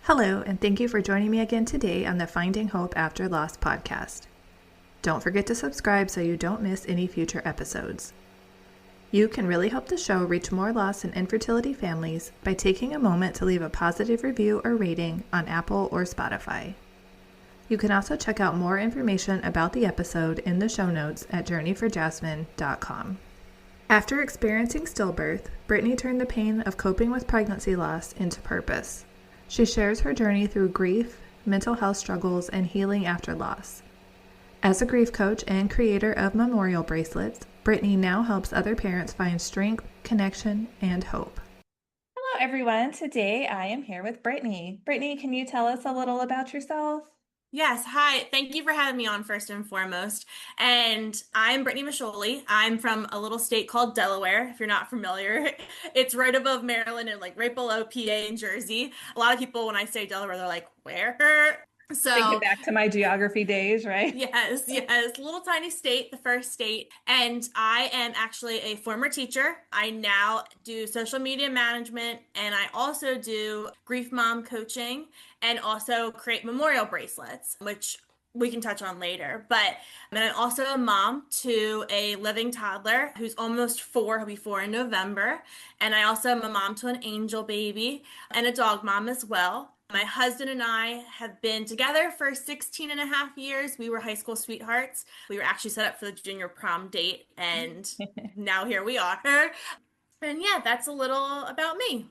Hello, and thank you for joining me again today on the Finding Hope After Loss podcast. Don't forget to subscribe so you don't miss any future episodes. You can really help the show reach more loss and infertility families by taking a moment to leave a positive review or rating on Apple or Spotify. You can also check out more information about the episode in the show notes at journeyforjasmine.com. After experiencing stillbirth, Brittany turned the pain of coping with pregnancy loss into purpose. She shares her journey through grief, mental health struggles, and healing after loss. As a grief coach and creator of memorial bracelets, Brittany now helps other parents find strength, connection, and hope. Hello, everyone. Today I am here with Brittany. Brittany, can you tell us a little about yourself? Yes, hi. Thank you for having me on first and foremost. And I'm Brittany Masholi. I'm from a little state called Delaware, if you're not familiar. It's right above Maryland and like right below PA and Jersey. A lot of people, when I say Delaware, they're like, where? Thinking So back to my geography days, right? yes, little tiny state, the first state. And I am actually a former teacher. I now do social media management and I also do grief mom coaching and also create memorial bracelets, which we can touch on later. But I'm also a mom to a living toddler who's almost 4. He'll be 4 in November. And I also am a mom to an angel baby and a dog mom as well. My husband and I have been together for 16 and a half years. We were high school sweethearts. We were actually set up for the junior prom date, and now here we are. And yeah, that's a little about me.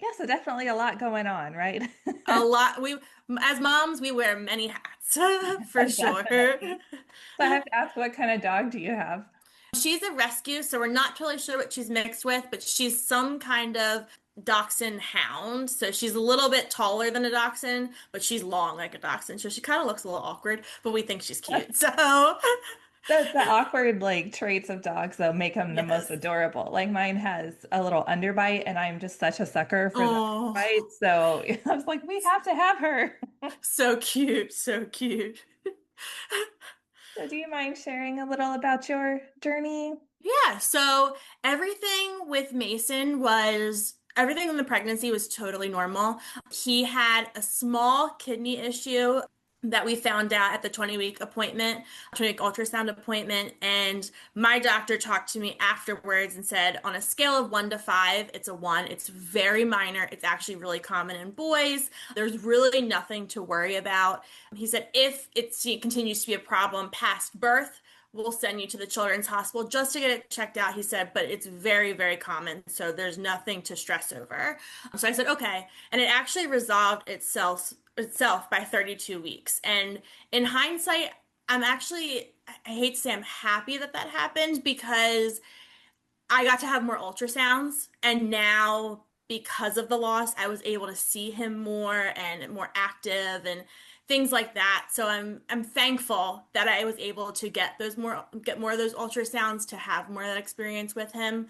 Yeah, so definitely a lot going on, right? A lot. As moms, we wear many hats for sure. Definitely. So I have to ask, what kind of dog do you have? She's a rescue, so we're not totally sure what she's mixed with, but she's some kind of dachshund hound. So she's a little bit taller than a dachshund, but she's long like a dachshund. So she kind of looks a little awkward, but we think she's cute. So The awkward like traits of dogs though make them the most yes. adorable. Like mine has a little underbite, and I'm just such a sucker for the Oh, underbite. So I was like, we have to have her. so cute, so cute. So do you mind sharing a little about your journey? Yeah, so everything in the pregnancy was totally normal. He had a small kidney issue that we found out at the 20-week appointment, 20-week ultrasound appointment, and my doctor talked to me afterwards and said on a scale of 1 to 5, it's a 1. It's very minor. It's actually really common in boys. There's really nothing to worry about. He said if it continues to be a problem past birth, we'll send you to the children's hospital just to get it checked out, he said, but it's very, very common, so there's nothing to stress over. So I said, okay. And it actually resolved itself by 32 weeks. And in hindsight, I hate to say I'm happy that that happened because I got to have more ultrasounds, and now because of the loss, I was able to see him more and more active and things like that. So I'm thankful that I was able to get more of those ultrasounds to have more of that experience with him.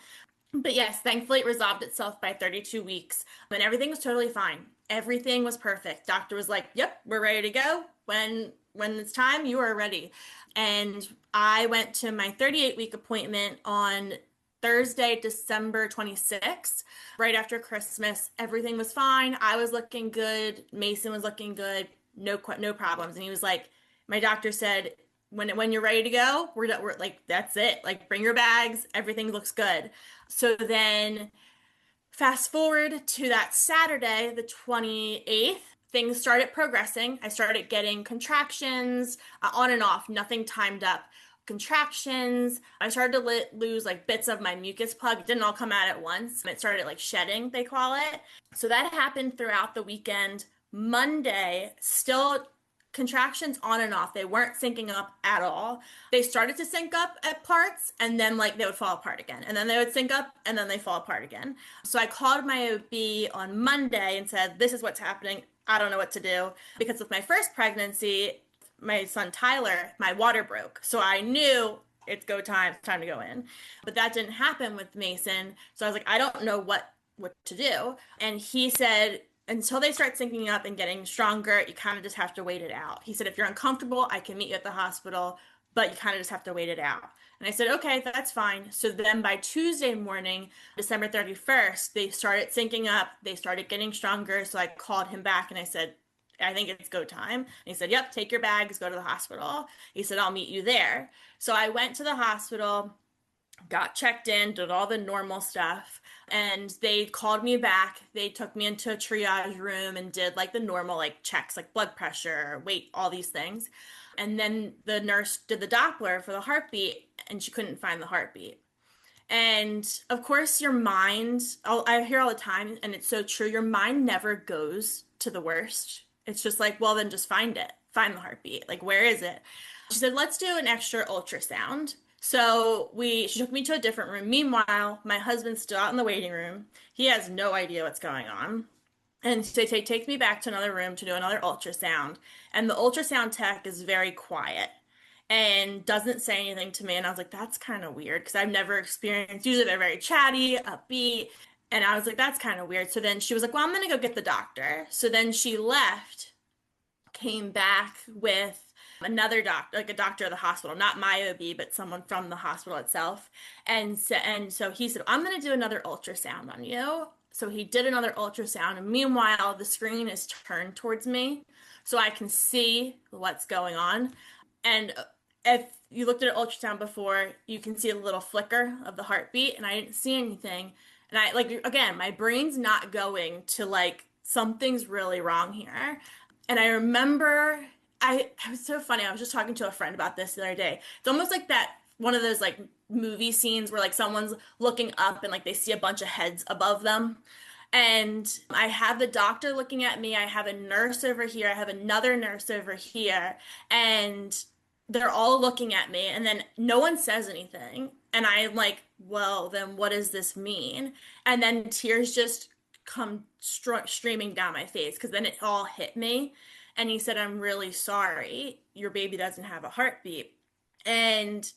But yes, thankfully it resolved itself by 32 weeks and everything was totally fine. Everything was perfect. Doctor was like, "Yep, we're ready to go. When it's time, you are ready." And I went to my 38-week appointment on Thursday, December 26th, right after Christmas. Everything was fine. I was looking good. Mason was looking good. No problems. And he was like, my doctor said, when you're ready to go, we're like, that's it. Like, bring your bags. Everything looks good. So then fast forward to that Saturday, the 28th, things started progressing. I started getting contractions on and off, nothing timed up. Contractions. I started to lose like bits of my mucus plug. It didn't all come out at once. It started like shedding, they call it. So that happened throughout the weekend. Monday, still contractions on and off. They weren't syncing up at all. They started to sync up at parts and then like they would fall apart again. And then they would sync up and then they fall apart again. So I called my OB on Monday and said, "This is what's happening. I don't know what to do." Because with my first pregnancy, my son Tyler, my water broke. So I knew it's time to go in. But that didn't happen with Mason. So I was like, I don't know what to do. And he said, until they start syncing up and getting stronger, you kind of just have to wait it out. He said, if you're uncomfortable, I can meet you at the hospital, but you kind of just have to wait it out. And I said, okay, that's fine. So then by Tuesday morning, December 31st, they started syncing up. They started getting stronger. So I called him back and I said, I think it's go time. And he said, yep, take your bags, go to the hospital. He said, I'll meet you there. So I went to the hospital, got checked in, did all the normal stuff, and they called me back. They took me into a triage room and did like the normal like checks, like blood pressure, weight, all these things. And then the nurse did the Doppler for the heartbeat, and she couldn't find the heartbeat. And of course, your mind, I hear all the time, and it's so true, your mind never goes to the worst. It's just like, well, then just find it, find the heartbeat. Like, where is it? She said, let's do an extra ultrasound. So she took me to a different room. Meanwhile, my husband's still out in the waiting room. He has no idea what's going on. And they take me back to another room to do another ultrasound. And the ultrasound tech is very quiet and doesn't say anything to me. And I was like, that's kind of weird because I've never experienced, usually they're very chatty, upbeat. And I was like, that's kind of weird. So then she was like, well, I'm going to go get the doctor. So then she left, came back with another doctor, like a doctor of the hospital, not my OB, but someone from the hospital itself. And so he said, I'm going to do another ultrasound on you. So he did another ultrasound. And meanwhile, the screen is turned towards me so I can see what's going on. And if you looked at an ultrasound before, you can see a little flicker of the heartbeat, and I didn't see anything. And I, like, again, my brain's not going to like, something's really wrong here. And I remember, it was so funny. I was just talking to a friend about this the other day. It's almost like that, one of those like movie scenes where like someone's looking up and like they see a bunch of heads above them. And I have the doctor looking at me. I have a nurse over here. I have another nurse over here. And they're all looking at me. And then no one says anything. And I'm like, well, then what does this mean? And then tears just come streaming down my face because then it all hit me. And he said, I'm really sorry. Your baby doesn't have a heartbeat. And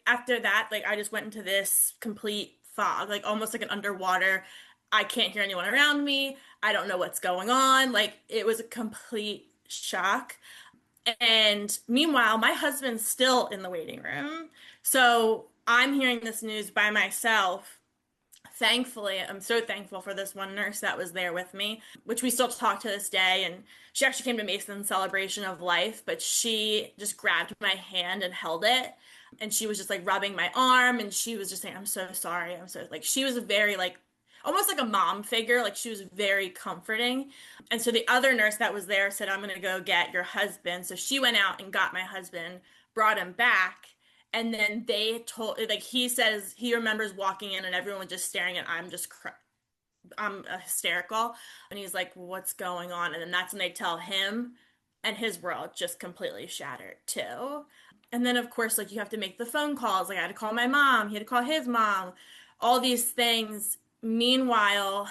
after that, like, I just went into this complete fog, like almost like an underwater. I can't hear anyone around me. I don't know what's going on. Like, it was a complete shock. And meanwhile, my husband's still in the waiting room. So I'm hearing this news by myself. Thankfully, I'm so thankful for this one nurse that was there with me, which we still talk to this day. And she actually came to Mason Celebration of Life, but she just grabbed my hand and held it. And she was just like rubbing my arm, and she was just saying, I'm so sorry. I'm so, like, she was a very like, almost like a mom figure. Like, she was very comforting. And so the other nurse that was there said, I'm going to go get your husband. So she went out and got my husband, brought him back. And then they told, like, he says he remembers walking in and everyone was just staring, and I'm hysterical. And he's like, what's going on? And then that's when they tell him, and his world just completely shattered too. And then, of course, like, you have to make the phone calls. Like, I had to call my mom, he had to call his mom, all these things. Meanwhile,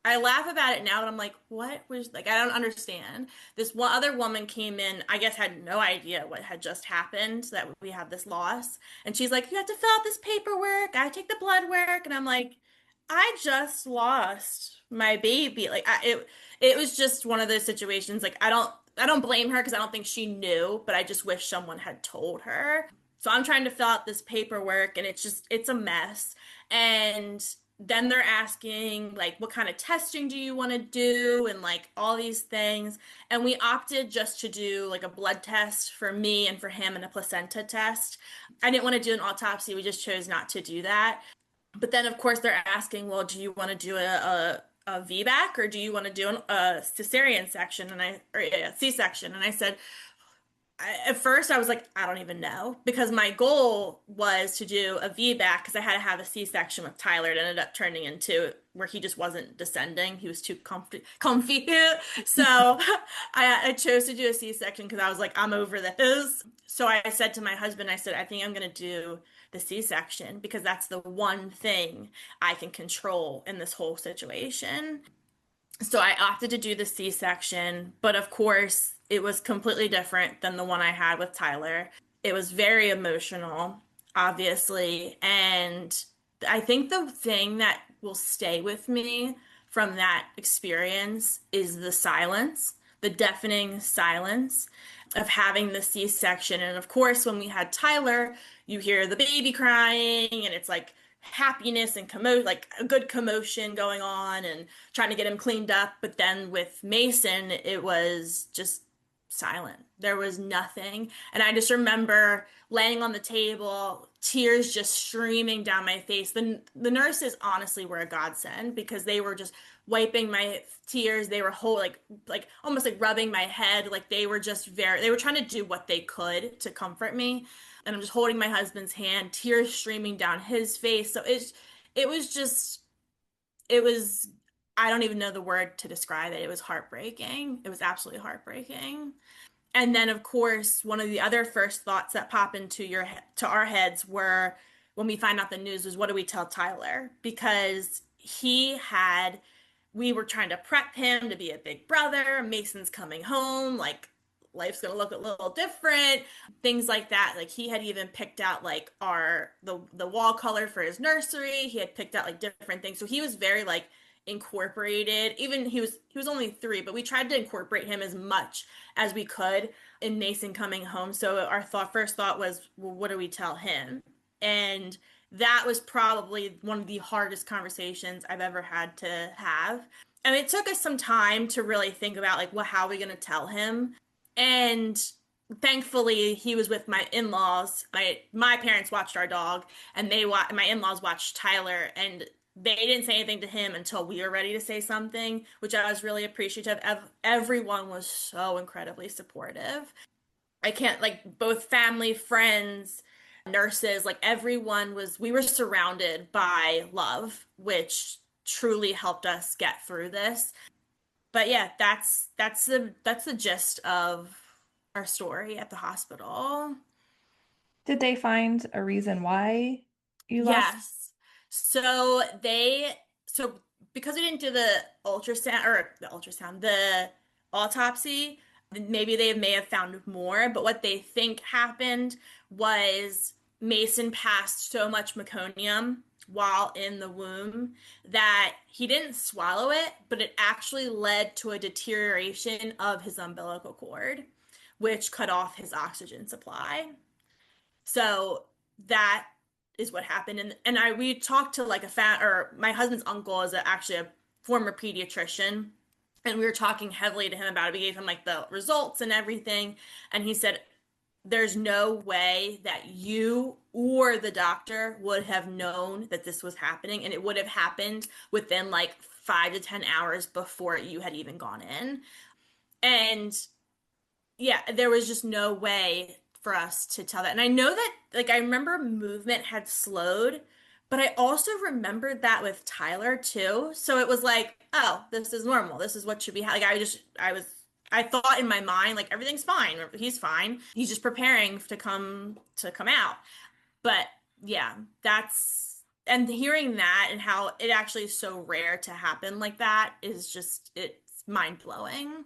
I laugh about it now, but I'm like, what was, like, I don't understand. This one other woman came in, I guess had no idea what had just happened, that we had this loss. And she's like, you have to fill out this paperwork. I take the blood work. And I'm like, I just lost my baby. Like, it was just one of those situations. Like, I don't blame her because I don't think she knew, but I just wish someone had told her. So I'm trying to fill out this paperwork, and it's a mess. And then they're asking, like, what kind of testing do you want to do, and like all these things. And we opted just to do like a blood test for me and for him, and a placenta test. I didn't want to do an autopsy. We just chose not to do that. But then, of course, they're asking, well, do you want to do a VBAC, or do you want to do a cesarean section? Or a C-section? And I said, at first I was like, I don't even know, because my goal was to do a VBAC because I had to have a C-section with Tyler. It ended up turning into where he just wasn't descending. He was too comfy. So I chose to do a C-section because I was like, I'm over this. So I said to my husband, I said, I think I'm going to do the C-section because that's the one thing I can control in this whole situation. So I opted to do the C-section, but of course, it was completely different than the one I had with Tyler. It was very emotional, obviously, and I think the thing that will stay with me from that experience is the silence. the deafening silence of having the C-section. And of course, when we had Tyler, you hear the baby crying and it's like happiness and commotion, like a good commotion going on and trying to get him cleaned up. But then with Mason, it was just silent. There was nothing. And I just remember laying on the table, tears just streaming down my face. The nurses honestly were a godsend because they were just wiping my tears. They were whole like almost like rubbing my head. Like they were just they were trying to do what they could to comfort me. And I'm just holding my husband's hand, tears streaming down his face. So it was I don't even know the word to describe it. It was heartbreaking. It was absolutely heartbreaking. And then, of course, one of the other first thoughts that pop into to our heads were when we find out the news was, what do we tell Tyler? Because we were trying to prep him to be a big brother. Mason's coming home, like life's gonna look a little different, things like that. Like he had even picked out like the wall color for his nursery. He had picked out like different things. So he was very like incorporated. Even he was only 3, but we tried to incorporate him as much as we could in Mason coming home. So our first thought was, well, what do we tell him? And that was probably one of the hardest conversations I've ever had to have. And it took us some time to really think about like, well, how are we going to tell him? And thankfully, he was with my in-laws. My parents watched our dog, and my in-laws watched Tyler, and they didn't say anything to him until we were ready to say something, which I was really appreciative of. Everyone was so incredibly supportive. I can't, like, both family, friends, nurses, like we were surrounded by love, which truly helped us get through this. But yeah, that's the gist of our story at the hospital. Did they find a reason why you lost? Yes. So so because we didn't do the autopsy, maybe they may have found more, but what they think happened was Mason passed so much meconium while in the womb that he didn't swallow it, but it actually led to a deterioration of his umbilical cord, which cut off his oxygen supply. So that is what happened. And we talked to like my husband's uncle is actually a former pediatrician. And we were talking heavily to him about it. We gave him like the results and everything. And he said, there's no way that you or the doctor would have known that this was happening. And it would have happened within like 5 to 10 hours before you had even gone in. And yeah, there was just no way for us to tell that. And I know that, like, I remember movement had slowed, but I also remembered that with Tyler too. So it was like, oh, this is normal. This is what should be. Like, I thought in my mind, like, everything's fine. He's fine. He's just preparing to come out. But yeah, and hearing that and how it actually is so rare to happen like that is just, it's mind blowing.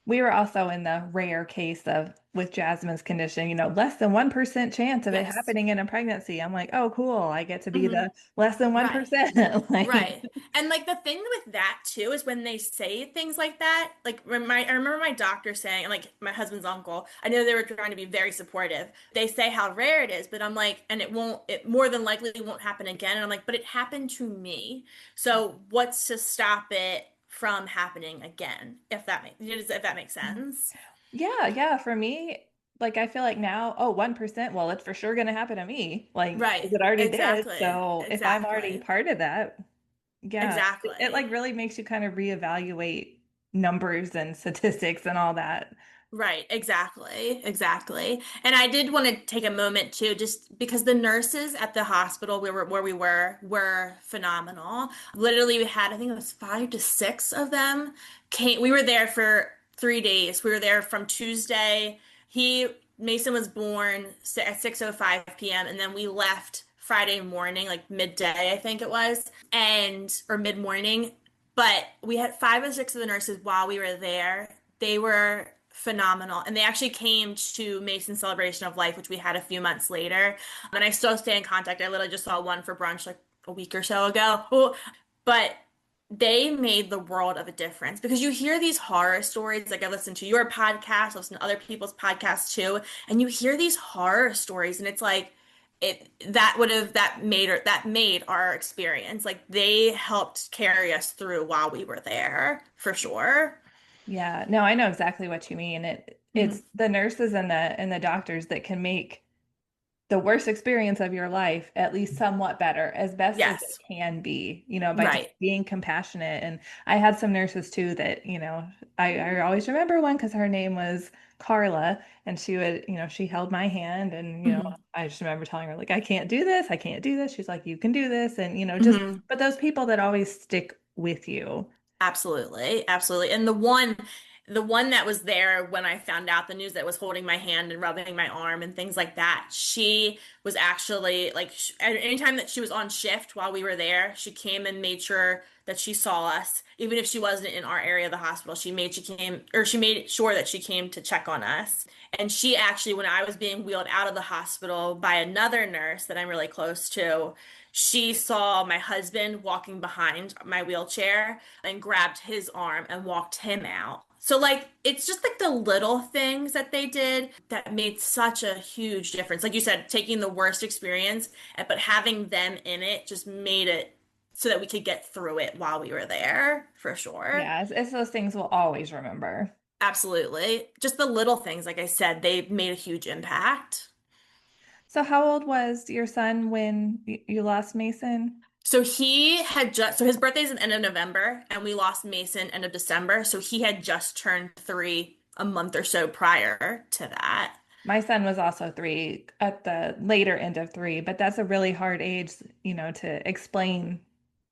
We were also in the rare case of with Jasmine's condition, less than 1% chance of it Yes. happening in a pregnancy. I'm like, oh, cool. I get to be Hmm. the less than Right. 1%. Like, Right. And like the thing with that too is when they say things like that, like I remember my doctor saying, and like my husband's uncle, I know they were trying to be very supportive. They say how rare it is, but I'm like, and it more than likely won't happen again. And I'm like, but it happened to me. So what's to stop it from happening again? If that makes sense. yeah, yeah. For me, like, I feel like now, oh, 1%, well, it's for sure going to happen to me. Like, Right. it already did. Exactly. So if I'm already Exactly. part of that, yeah, it like Exactly. really makes you kind of reevaluate numbers and statistics and all that. Right, exactly, exactly. And I did want to take a moment too, just because the nurses at the hospital where we were phenomenal. Literally, we had I think it was 5 to 6 of them. We were there for 3 days. We were there from Tuesday. Mason was born at 6:05 p.m. and then we left Friday morning, like midday, I think it was, and or mid morning. But we had 5 or 6 of the nurses while we were there. They were phenomenal. And they actually came to Mason's celebration of life, which we had a few months later. And I still stay in contact. I literally just saw one for brunch like a week or so ago. But they made the world of a difference because you hear these horror stories. Like I listen to your podcast, I listen to other people's podcasts too, and you hear these horror stories, and it's like that made our experience. Like they helped carry us through while we were there, for sure. Yeah, no, I know exactly what you mean. It's Hmm. the nurses and the doctors that can make the worst experience of your life at least somewhat better, as best as it Yes. can be, by just Right. being compassionate. And I had some nurses too that, I always remember one because her name was Carla, and she would, she held my hand, and, Hmm. I just remember telling her, like, I can't do this, I can't do this. She's like, you can do this. And, just, Hmm. but those people that always stick with you. Absolutely, absolutely. And the one that was there when I found out the news, that was holding my hand and rubbing my arm and things like that, she was actually like, anytime that she was on shift while we were there, she came and made sure that she saw us, even if she wasn't in our area of the hospital. She made sure that she came to check on us. And she actually, when I was being wheeled out of the hospital by another nurse that I'm really close to, she saw my husband walking behind my wheelchair and grabbed his arm and walked him out. So, like, it's just like the little things that they did that made such a huge difference. Like you said, taking the worst experience, but having them in it just made it so that we could get through it while we were there, for sure. Yeah, it's those things we'll always remember. Absolutely. Just the little things, like I said, they made a huge impact. So how old was your son when you lost Mason? So his birthday's at the end of November, and we lost Mason end of December. So he had just turned 3 a month or so prior to that. My son was also 3 at the later end of 3, but that's a really hard age, to explain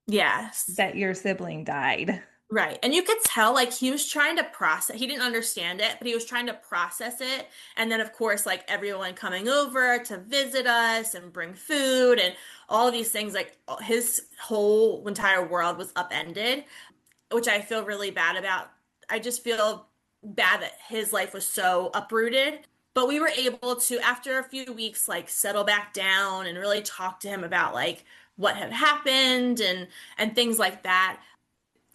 Yes. that your sibling died. Right. And you could tell like he was trying to process, he didn't understand it, but he was trying to process it. And then, of course, like everyone coming over to visit us and bring food and all of these things, like his whole entire world was upended, which I feel really bad about. I just feel bad that his life was so uprooted. But we were able to, after a few weeks, like settle back down and really talk to him about like what had happened and things like that.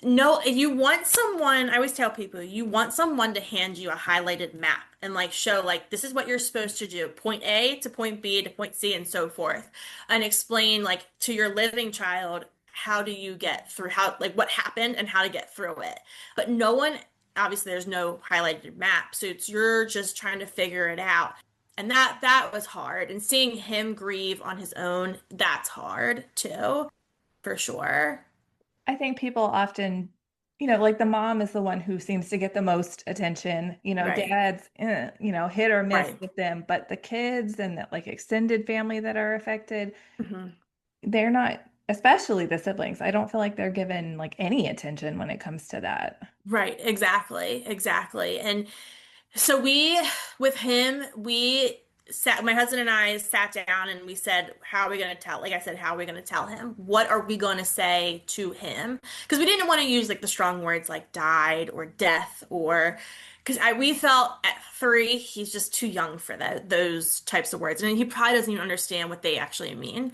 No, you want someone, I always tell people, you want someone to hand you a highlighted map and like show like this is what you're supposed to do, point A to point B to point C and so forth, and explain like to your living child how do you get through how like what happened and how to get through it. But no one, obviously there's no highlighted map, so you're just trying to figure it out. And that was hard. And seeing him grieve on his own, that's hard too, for sure. I think people often, like the mom is the one who seems to get the most attention. Right. Dad's, hit or miss Right. with them, but the kids and the like extended family that are affected, Mhm. they're not, especially the siblings. I don't feel like they're given like any attention when it comes to that. Right, exactly, exactly. And so with him, my husband and I sat down and we said, how are we going to tell, like I said, how are we going to tell him? What are we going to say to him? Because we didn't want to use like the strong words like died or death or, we felt at 3, he's just too young for those types of words. And he probably doesn't even understand what they actually mean.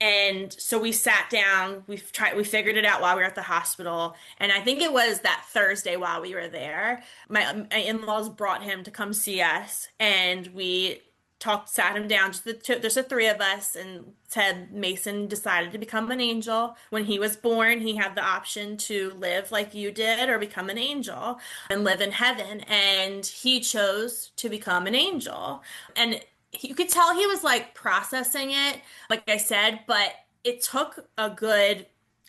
And so we sat down, we figured it out while we were at the hospital. And I think it was that Thursday while we were there, my in-laws brought him to come see us. And we sat him down, just the 3 of us, and said Mason decided to become an angel. When he was born, he had the option to live like you did or become an angel and live in heaven. And he chose to become an angel. And you could tell he was like processing it, like I said, but it took a good,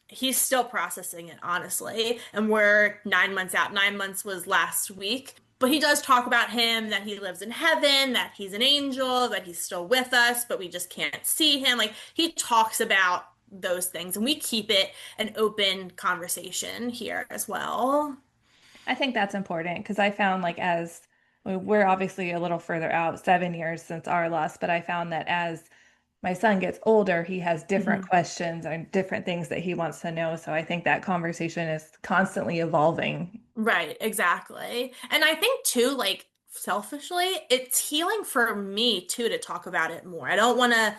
he's still processing it, honestly. And we're 9 months out. 9 months was last week. But he does talk about him, that he lives in heaven, that he's an angel, that he's still with us, but we just can't see him. Like he talks about those things, and we keep it an open conversation here as well. I think that's important because I found like we're obviously a little further out, 7 years since our loss, but I found that as my son gets older, he has different Mhm. questions and different things that he wants to know. So I think that conversation is constantly evolving. Right, exactly. And I think too, like selfishly, it's healing for me too to talk about it more. I don't want to.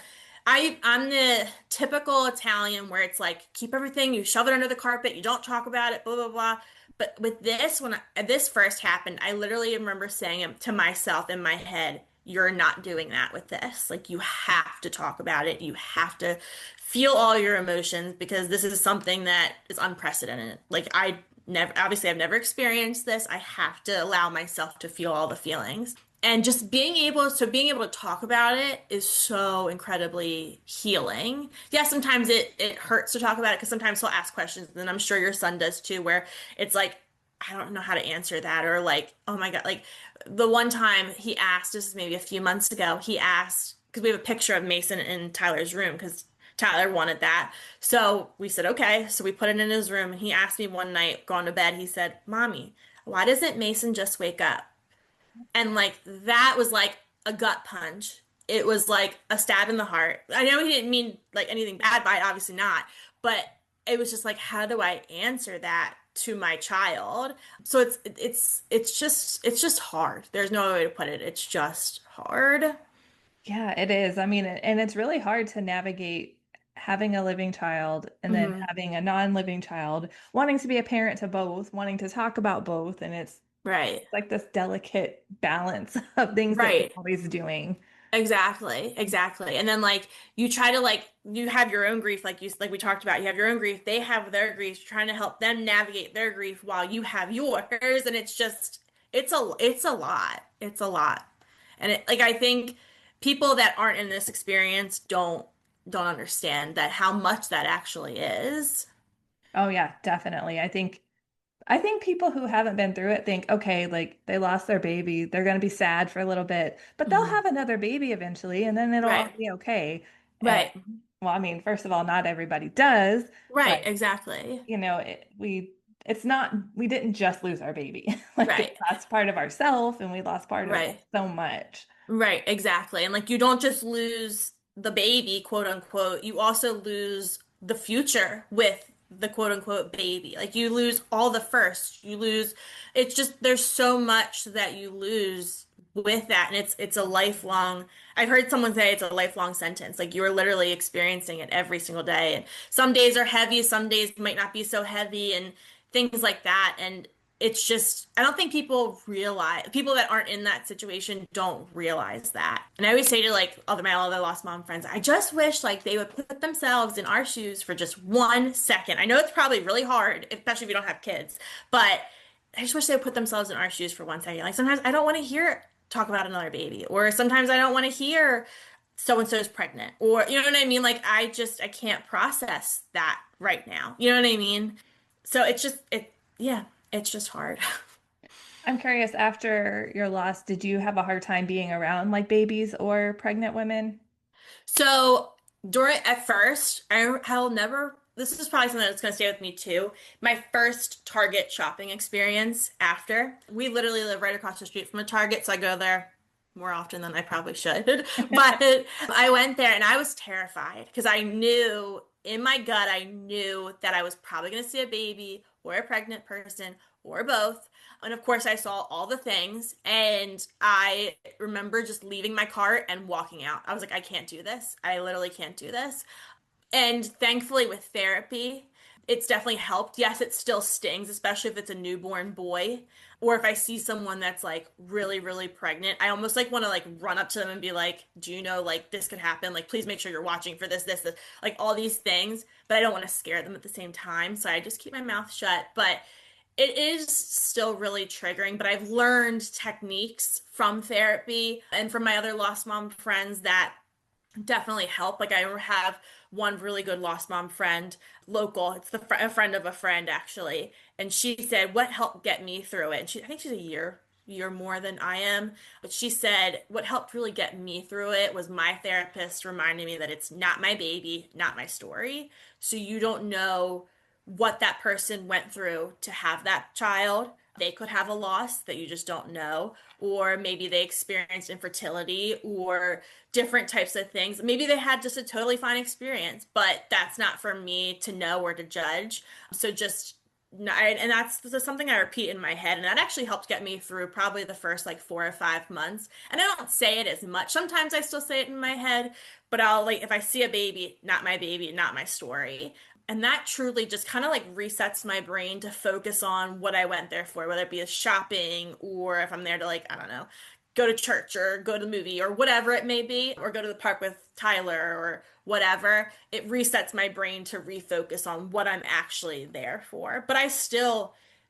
I'm the typical Italian where it's like keep everything, you shove it under the carpet, you don't talk about it, blah blah blah. But with this, this first happened, I literally remember saying it to myself in my head, "You're not doing that with this. Like you have to talk about it. You have to feel all your emotions because this is something that is unprecedented. Like I never, obviously, I've never experienced this. I have to allow myself to feel all the feelings." And just being able to talk about it is so incredibly healing. Yeah, sometimes it hurts to talk about it because sometimes he'll ask questions, and I'm sure your son does too, where it's like, I don't know how to answer that, or like, oh my God, like the one time he asked, this is maybe a few months ago, he asked, because we have a picture of Mason in Tyler's room because Tyler wanted that. So we said, okay. So we put it in his room, and he asked me one night, going to bed, he said, Mommy, why doesn't Mason just wake up? And like that was like a gut punch. It was like a stab in the heart. I know he didn't mean like anything bad by it, obviously not, but it was just like, how do I answer that to my child? So it's just hard. There's no way to put it. It's just hard. Yeah, it is. I mean, and it's really hard to navigate having a living child and then Hmm. having a non-living child, wanting to be a parent to both, wanting to talk about both, and it's Right. like this delicate balance of things that you're Right. always doing. Exactly, exactly. And then like you try to like you have your own grief like we talked about. You have your own grief, they have their grief, you're trying to help them navigate their grief while you have yours and it's just it's a lot. It's a lot. And it like I think people that aren't in this experience don't understand that how much that actually is. Oh yeah, definitely. I think people who haven't been through it think, okay, like they lost their baby, they're going to be sad for a little bit, but they'll Hmm. have another baby eventually and then it'll all Right. be okay. And Right. well, I mean, first of all, not everybody does, but Right, exactly. it's not, we didn't just lose our baby. Like we Right. lost part of ourselves and we lost part of Right. so much. Right, exactly. And like you don't just lose the baby, quote unquote, you also lose the future with the quote unquote baby. Like you lose all the first. You lose it's just there's so much that you lose with that and it's a lifelong I've heard someone say it's a lifelong sentence. Like you're literally experiencing it every single day. And some days are heavy, some days might not be so heavy and things like that. And it's just I don't think people that aren't in that situation don't realize that. And I always say to like my other lost mom friends, I just wish like they would put themselves in our shoes for just 1 second. I know it's probably really hard, especially if you don't have kids, but I just wish they would put themselves in our shoes for 1 second. Like sometimes I don't want to hear talk about another baby, or sometimes I don't want to hear so and so is pregnant, or you know what I mean? Like I can't process that right now. You know what I mean? So yeah, it's just hard. I'm curious, after your loss, did you have a hard time being around like babies or pregnant women? So during at first, I'll never. This is probably something that's going to stay with me too. My first Target shopping experience after we literally live right across the street from a Target, so I go there more often than I probably should. But I went there and I was terrified because I knew in my gut, I knew that I was probably going to see a baby or a pregnant person or both. And of course, I saw all the things. And I remember just leaving my cart and walking out. I was like, I can't do this. I literally can't do this. And thankfully, with therapy, it's definitely helped. Yes, it still stings, especially if it's a newborn boy. Or if I see someone that's like really, really pregnant, I almost like want to like run up to them and be like, do you know like this could happen? Like, please make sure you're watching for this, like all these things. But I don't want to scare them at the same time. So I just keep my mouth shut. But it is still really triggering, but I've learned techniques from therapy and from my other lost mom friends that definitely help. Like I have one really good lost mom friend, local. It's a friend of a friend actually, and she said what helped get me through it. And I think she's a year more than I am, but she said what helped really get me through it was my therapist reminding me that it's not my baby, not my story. So you don't know what that person went through to have that child. They could have a loss that you just don't know, or maybe they experienced infertility or different types of things. Maybe they had just a totally fine experience, but that's not for me to know or to judge. So just and that's something I repeat in my head, and that actually helped get me through probably the first like 4 or 5 months. And I don't say it as much. Sometimes I still say it in my head, but I'll like if I see a baby, not my baby, not my story. And that truly just kind of like resets my brain to focus on what I went there for, whether it be a shopping or if I'm there to like, I don't know, go to church or go to the movie or whatever it may be, or go to the park with Tyler or whatever. It resets my brain to refocus on what I'm actually there for. But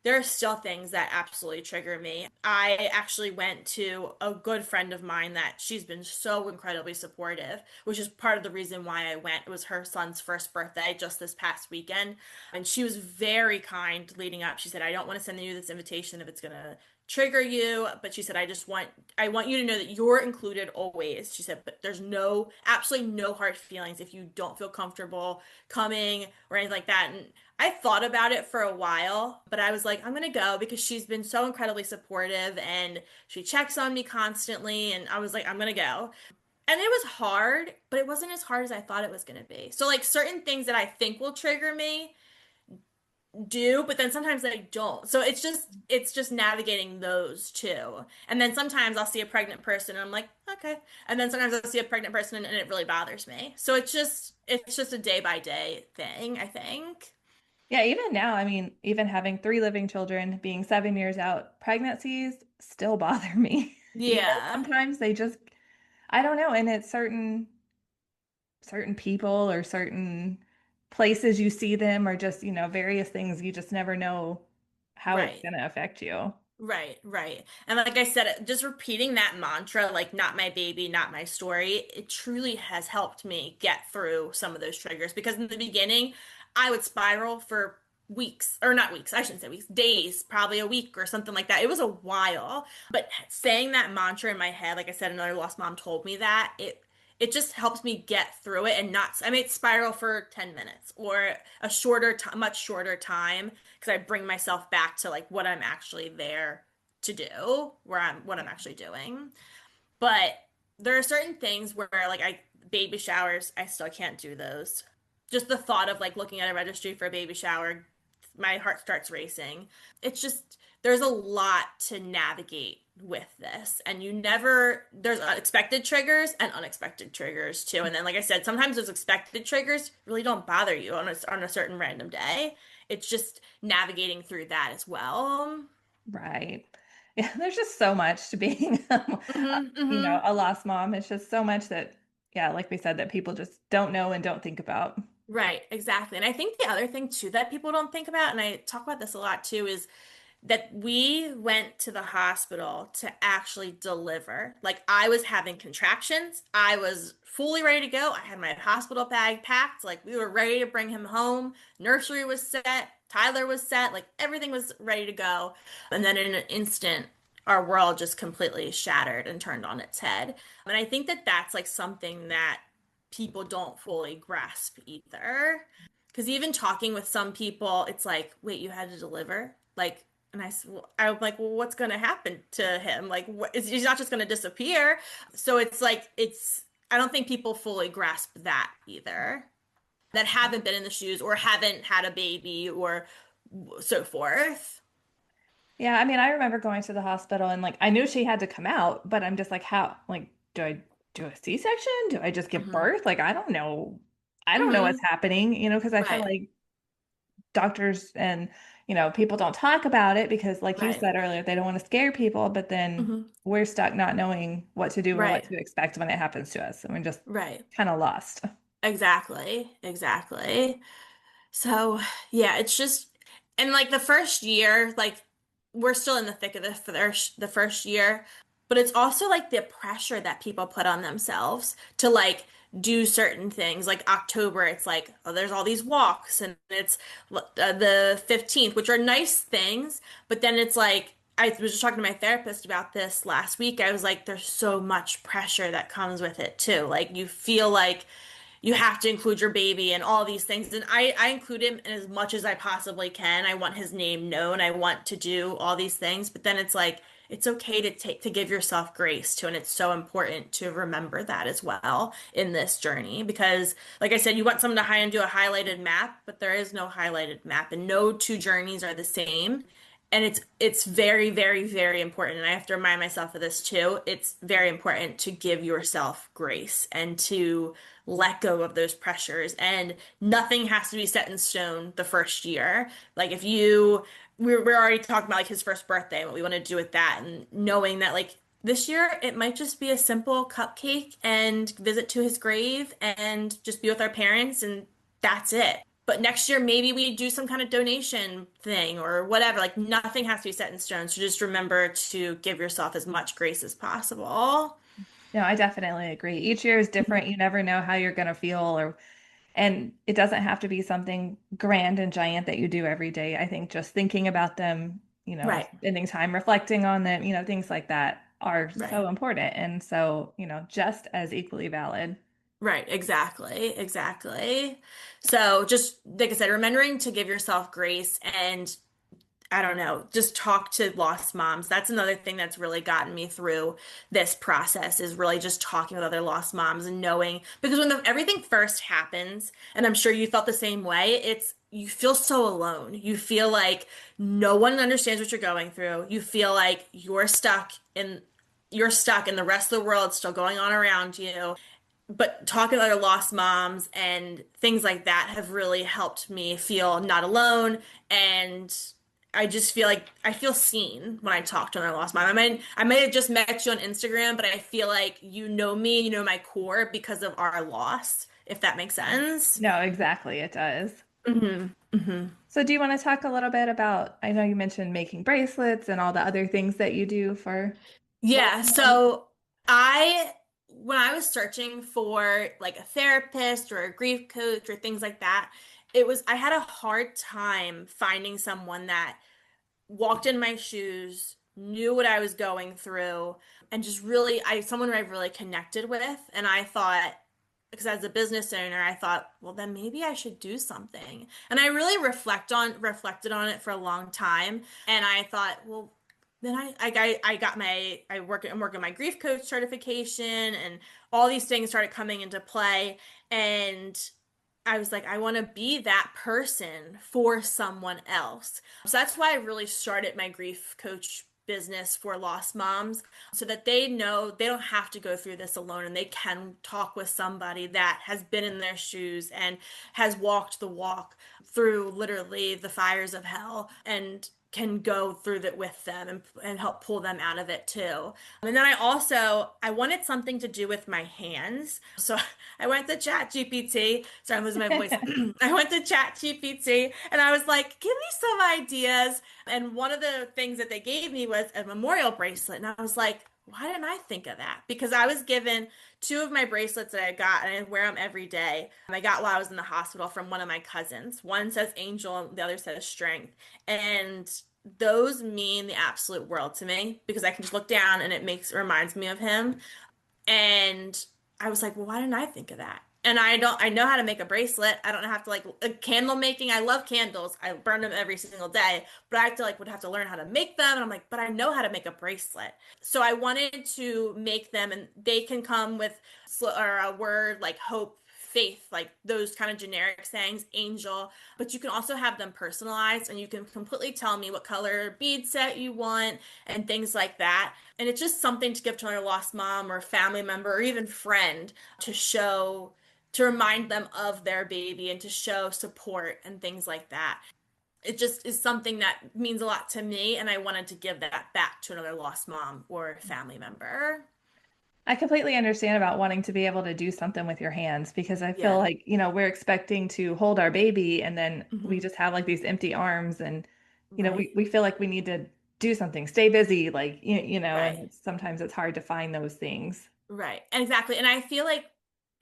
there are still things that absolutely trigger me. I actually went to a good friend of mine that she's been so incredibly supportive, which is part of the reason why I went. It was her son's first birthday just this past weekend. And she was very kind leading up. She said, I don't want to send you this invitation if it's going to trigger you, but she said I want you to know that you're included always. She said, but there's absolutely no hard feelings if you don't feel comfortable coming or anything like that. And I thought about it for a while, but I was like, I'm gonna go because she's been so incredibly supportive and she checks on me constantly, and I was like, I'm gonna go. And it was hard, but it wasn't as hard as I thought it was gonna be. So like certain things that I think will trigger me do, but then sometimes they don't. So it's just navigating those two. And then sometimes I'll see a pregnant person and I'm like, okay. And then sometimes I'll see a pregnant person and it really bothers me. So it's just a day by day thing, I think. Yeah, even now, I mean, even having three living children, being 7 years out, pregnancies still bother me. Yeah. Sometimes they just, I don't know, and it's certain people or certain places you see them or just, various things you just never know how it's Right. gonna affect you. Right, right. And like I said, just repeating that mantra, like not my baby, not my story, it truly has helped me get through some of those triggers because in the beginning, I would spiral for weeks, or not weeks, I shouldn't say weeks, days, probably a week or something like that. It was a while, but saying that mantra in my head, like I said, another lost mom told me that, it just helps me get through it and not, I may spiral for 10 minutes or a much shorter time because I bring myself back to like what I'm actually there to do, what I'm actually doing. But there are certain things where like baby showers, I still can't do those. Just the thought of like looking at a registry for a baby shower, my heart starts racing. It's just there's a lot to navigate with this, and there's unexpected triggers and unexpected triggers too. And then like I said, sometimes those expected triggers really don't bother you on a certain random day. It's just navigating through that as well. Right. Yeah, there's just so much to being, Hmm. a lost mom. It's just so much that, yeah, like we said, that people just don't know and don't think about. Right, exactly. And I think the other thing too that people don't think about, and I talk about this a lot too, is that we went to the hospital to actually deliver. Like I was having contractions. I was fully ready to go. I had my hospital bag packed. Like we were ready to bring him home. Nursery was set. Tyler was set. Like everything was ready to go. And then in an instant, our world just completely shattered and turned on its head. And I think that that's like something that people don't fully grasp either. Because even talking with some people, it's like, wait, you had to deliver? Like, and I'm like, well, what's going to happen to him? Like, he's not just going to disappear. So it's like, I don't think people fully grasp that either, that haven't been in the shoes or haven't had a baby or so forth. Yeah, I mean, I remember going to the hospital and like I knew she had to come out, but I'm just like, how? Like, do I do a C-section? Do I just give Hmm. birth? Like, I don't know. I don't know what's Hmm. happening, because I feel Right. like doctors and, people don't talk about it because, like you Right. said earlier, they don't want to scare people, but then Hmm. we're stuck not knowing what to do or what Right. to expect when it happens to us. And we're just Right. kind of lost. Exactly. Exactly. So, yeah, it's just, and like the first year, like we're still in the thick of the first year, but it's also like the pressure that people put on themselves to like do certain things. Like October, it's like, oh, there's all these walks and it's the 15th, which are nice things, but then it's like, I was just talking to my therapist about this last week. I was like, there's so much pressure that comes with it too. Like you feel like you have to include your baby and all these things. And I include him in as much as I possibly can. I want his name known. I want to do all these things. But then it's like, it's okay to give yourself grace too. And it's so important to remember that as well in this journey because like I said, you want someone to do a highlighted map, but there is no highlighted map and no two journeys are the same. And it's very, very, very important. And I have to remind myself of this too. It's very important to give yourself grace and to let go of those pressures. And nothing has to be set in stone the first year. Like if you we're already talking about like his first birthday and what we want to do with that and knowing that like this year it might just be a simple cupcake and visit to his grave and just be with our parents and that's it. But next year, maybe we do some kind of donation thing or whatever. Like nothing has to be set in stone. So just remember to give yourself as much grace as possible. No, I definitely agree. Each year is different. You never know how you're going to feel and it doesn't have to be something grand and giant that you do every day. I think just thinking about them, Right, spending time reflecting on them, things like that are right, so important. And so, just as equally valid. right. Exactly, exactly. So just like I said, remembering to give yourself grace and I don't know, just talk to lost moms. That's another thing that's really gotten me through this process is really just talking with other lost moms and knowing because when everything first happens, and I'm sure you felt the same way, it's you feel so alone. You feel like no one understands what you're going through. You feel like you're stuck and the rest of the world's still going on around you but talking to other lost moms and things like that have really helped me feel not alone and I just feel like I feel seen when I talk to another lost mom. I might have just met you on Instagram, but I feel like you know me, you know my core because of our loss, if that makes sense. No, exactly. It does. Hmm. So, do you want to talk a little bit about? I know you mentioned making bracelets and all the other things that you do for lost Yeah, moms. so when I was searching for like a therapist or a grief coach or things like that, I had a hard time finding someone that walked in my shoes, knew what I was going through, and just really someone who I really connected with. And I thought, because as a business owner, I thought, well, then maybe I should do something. And I really reflected on it for a long time. And I thought, well, then I got I'm working my grief coach certification and all these things started coming into play. And I was like, I want to be that person for someone else. So that's why I really started my grief coach business for lost moms so that they know they don't have to go through this alone and they can talk with somebody that has been in their shoes and has walked the walk through literally the fires of hell and can go through that with them and help pull them out of it too. And then I wanted something to do with my hands. So I went to Chat GPT. Sorry, I'm losing my voice. I went to Chat GPT and I was like, give me some ideas. And one of the things that they gave me was a memorial bracelet. And I was like, why didn't I think of that? Because I was given two of my bracelets that I got, and I wear them every day. I got while I was in the hospital from one of my cousins. One says angel, and the other says strength. And those mean the absolute world to me because I can just look down and it reminds me of him. And I was like, well, why didn't I think of that? And I know how to make a bracelet. I don't have to like candle making. I love candles. I burn them every single day, but I would have to learn how to make them. And I'm like, but I know how to make a bracelet. So I wanted to make them and they can come with or a word like hope, faith, like those kind of generic sayings, angel, but you can also have them personalized and you can completely tell me what color bead set you want and things like that. And it's just something to give to another lost mom or family member or even friend to to remind them of their baby and to show support and things like that. It just is something that means a lot to me, and I wanted to give that back to another lost mom or family member. I completely understand about wanting to be able to do something with your hands because I feel Yeah. like, we're expecting to hold our baby and then we Hmm. just have like these empty arms and, Right. we feel like we need to do something, stay busy, like, and Right. sometimes it's hard to find those things. Right. Exactly. And I feel like,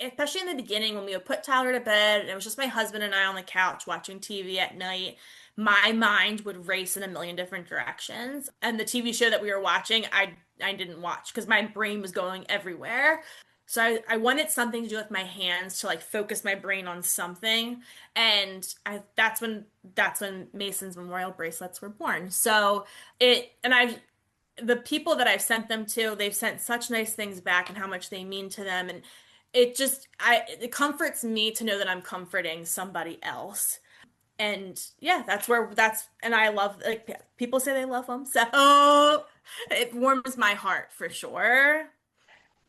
especially in the beginning when we would put Tyler to bed and it was just my husband and I on the couch watching TV at night, my mind would race in a million different directions. And the TV show that we were watching, I didn't watch because my brain was going everywhere. So I wanted something to do with my hands to like focus my brain on something. And that's when Mason's memorial bracelets were born. So it and I the people that I've sent them to, they've sent such nice things back and how much they mean to them. And it comforts me to know that I'm comforting somebody else. And yeah, and I love, like, people say they love them. So it warms my heart for sure.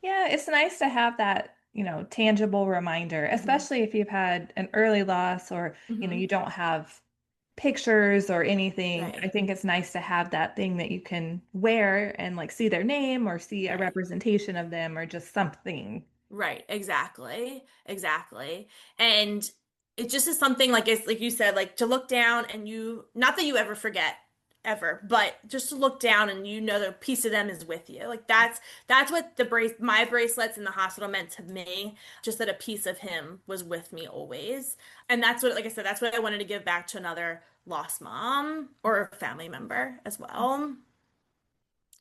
Yeah, it's nice to have that, tangible reminder, Hmm. especially if you've had an early loss or, Hmm. you don't have pictures or anything. I Right, think it's nice to have that thing that you can wear and like see their name or see a right. representation of them or just something. Right, exactly. Exactly. And it just is something, like, it's like you said, like, to look down and not that you ever forget ever, but just to look down and that a piece of them is with you. Like, that's what my bracelets in the hospital meant to me, just that a piece of him was with me always. And that's what, like I said, that's what I wanted to give back to another lost mom or family member as well.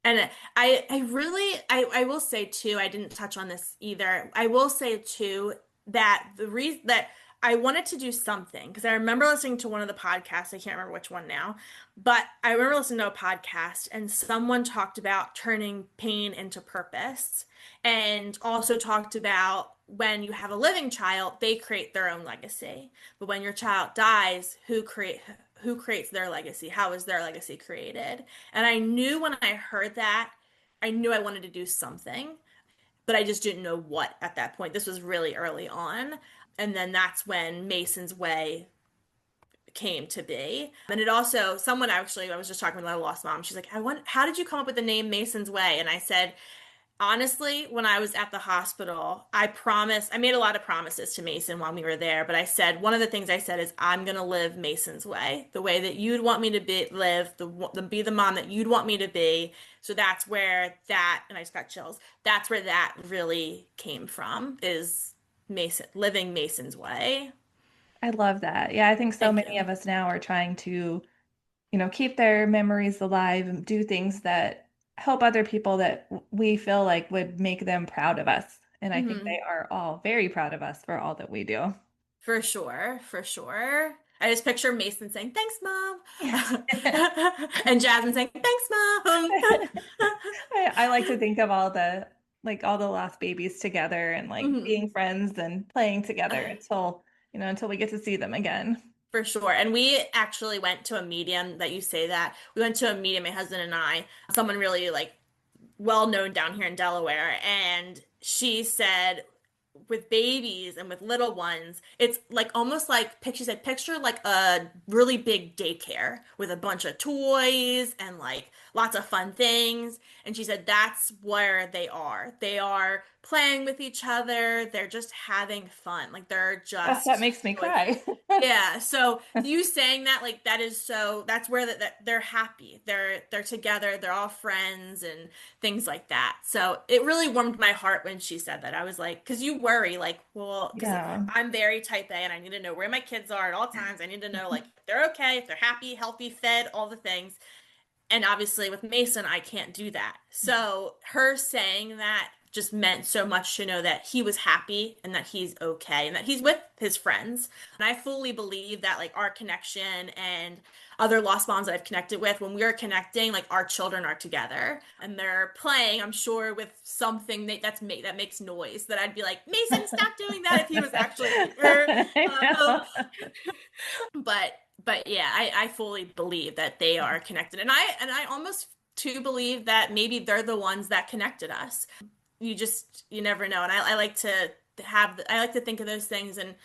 And I will say too, I didn't touch on this either. I will say too that the reason that I wanted to do something, because I remember listening to one of the podcasts, I can't remember which one now, but I remember listening to a podcast and someone talked about turning pain into purpose, and also talked about when you have a living child, they create their own legacy. But when your child dies, who creates their legacy? How is their legacy created? And I knew when I heard that, I knew I wanted to do something, but I just didn't know what at that point. This was really early on. And then that's when Mason's Way came to be. And it also, someone actually, I was just talking with my lost mom. She's like, how did you come up with the name Mason's Way? And I said, honestly, when I was at the hospital, I made a lot of promises to Mason while we were there, but one of the things I said is, I'm going to live Mason's way, the way that you'd want me to be the mom that you'd want me to be. So that's where and I just got chills. That's where that really came from, is living Mason's way. I love that. Yeah, I think so Thank many you. of us now are trying to, keep their memories alive and do things that help other people that we feel like would make them proud of us. And I think they Hmm. are all very proud of us for all that we do. For sure, for sure. I just picture Mason saying, "Thanks, Mom," and Jasmine saying, "Thanks, Mom." I like to think of all the lost babies together and like Mhm. being friends and playing together until we get to see them again. For sure. And we actually went to a medium, that you say that. We went to a medium, my husband and I, someone really, like, well known down here in Delaware, and she said, with babies and with little ones, it's like almost like she said, picture like a really big daycare with a bunch of toys and like lots of fun things. And she said that's where they are. They are playing with each other. They're just having fun. Like, they're Oh, that just makes me joyful. cry. Yeah, so you saying that, like, that's where that they're happy. They're together, they're all friends and things like that. So it really warmed my heart when she said that. I was like, because you worry, like, well, because Yeah. I'm very type A and I need to know where my kids are at all times. I need to know, like, if they're okay, if they're happy, healthy, fed, all the things. And obviously with Mason, I can't do that. So her saying that just meant so much, to know that he was happy and that he's okay and that he's with his friends. And I fully believe that, like, our connection and other lost moms that I've connected with, when we are connecting, like, our children are together and they're playing, I'm sure, with something that makes noise, that I'd be like, Mason, stop doing that, if he was actually here. I Um, know. but yeah, I fully believe that they are connected. And I almost too believe that maybe they're the ones that connected us. You never know. And I like to I like to think of those things, and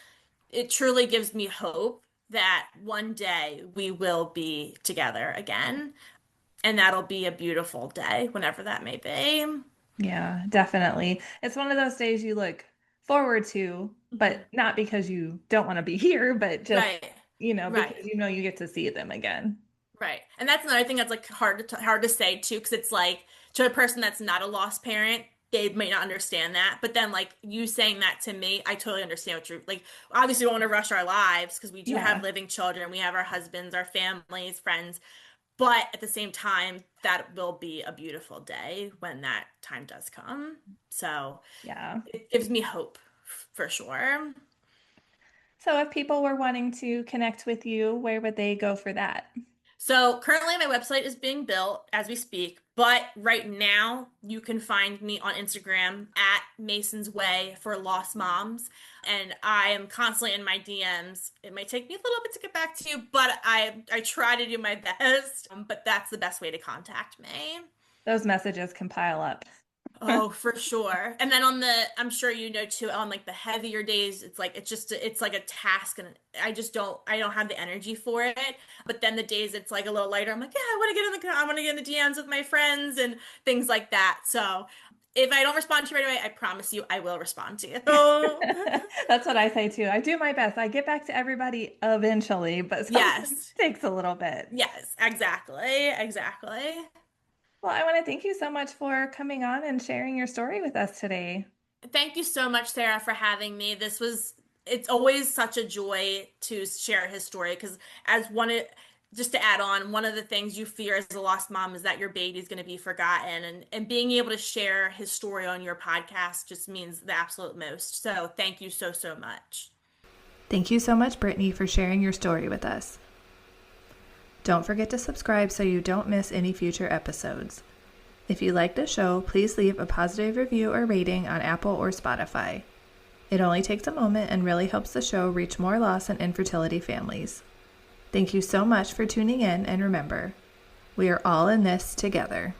it truly gives me hope that one day we will be together again. And that'll be a beautiful day, whenever that may be. Yeah, definitely. It's one of those days you look forward to, Mhm. but not because you don't want to be here, but just, Right. because Right. you get to see them again. Right. And that's another thing that's, like, hard to say too, because it's like, to a person that's not a lost parent, they may not understand that. But then, like, you saying that to me, I totally understand what you're like. Obviously, we don't want to rush our lives, because we do have Yeah. living children, we have our husbands, our families, friends. But at the same time, that will be a beautiful day when that time does come. So Yeah. it gives me hope, for sure. So if people were wanting to connect with you, where would they go for that? So currently my website is being built as we speak. But right now, you can find me on Instagram at Mason's Way for Lost Moms. And I am constantly in my DMs. It might take me a little bit to get back to you, but I try to do my best. But that's the best way to contact me. Those messages can pile up. Oh, for sure. And then I'm sure you know too, on like the heavier days, it's like a task and I don't have the energy for it. But then the days it's like a little lighter, I'm like, yeah, I want to get in the DMs with my friends and things like that. So if I don't respond to you right away, I promise you I will respond to you. That's what I say too. I do my best. I get back to everybody eventually, but sometimes Yes. it takes a little bit. Yes, exactly. Exactly. Well, I want to thank you so much for coming on and sharing your story with us today. Thank you so much, Sarah, for having me. It's always such a joy to share his story because just to add on, one of the things you fear as a lost mom is that your baby's going to be forgotten. And being able to share his story on your podcast just means the absolute most. So thank you so, so much. Thank you so much, Brittany, for sharing your story with us. Don't forget to subscribe so you don't miss any future episodes. If you like the show, please leave a positive review or rating on Apple or Spotify. It only takes a moment and really helps the show reach more loss and infertility families. Thank you so much for tuning in, and remember, we are all in this together.